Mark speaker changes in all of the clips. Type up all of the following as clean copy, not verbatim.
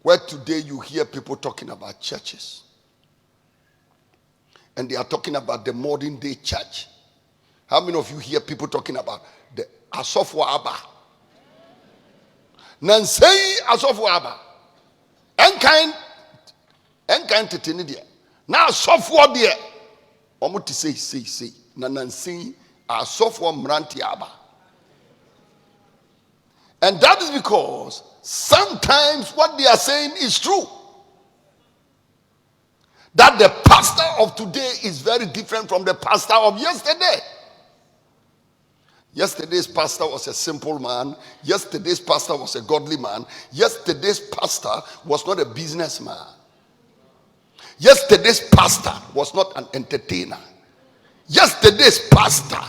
Speaker 1: Where today you hear people talking about churches. And they are talking about the modern day church. How many of you hear people talking about the Asofo Abba? Nansei Asofo Abba. Enkain teteni dia. Na Asofo dia. Omo ti say. Na nansei Asofo Mranti Abba. And that is because sometimes what they are saying is true. That the pastor of today is very different from the pastor of yesterday. Yesterday's pastor was a simple man. Yesterday's pastor was a godly man. Yesterday's pastor was not a businessman. Yesterday's pastor was not an entertainer. Yesterday's pastor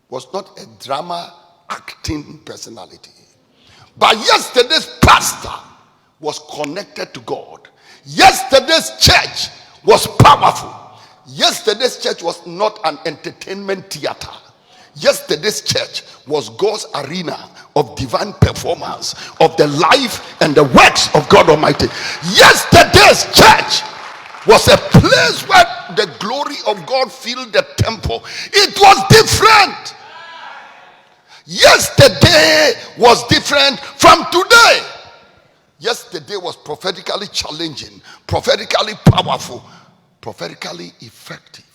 Speaker 1: was not a drama acting personality. But yesterday's pastor was connected to God. Yesterday's church was powerful. Yesterday's church was not an entertainment theater. Yesterday's church was God's arena of divine performance of the life and the works of God Almighty. Yesterday's church was a place where the glory of God filled the temple. It was different. Yesterday was different from today. Yesterday was prophetically challenging, prophetically powerful, prophetically effective.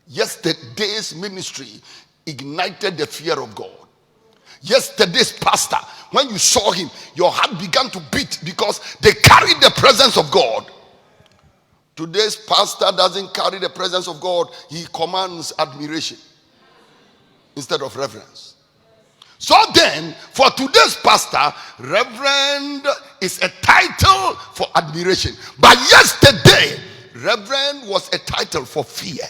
Speaker 1: Yesterday's ministry ignited the fear of God. Yesterday's pastor, when you saw him, your heart began to beat because they carried the presence of God. Today's pastor doesn't carry the presence of God. He commands admiration instead of reverence. So then, for today's pastor, reverend is a title for admiration. But yesterday, reverend was a title for fear.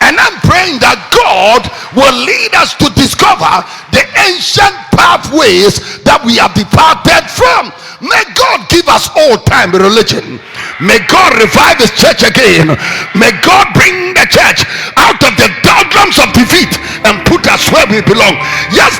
Speaker 1: And I'm praying that God will lead us to discover the ancient pathways that we have departed from. May God give us old-time religion. May God revive his church again. May God bring the church out of the doldrums of defeat and put us where we belong. Yes,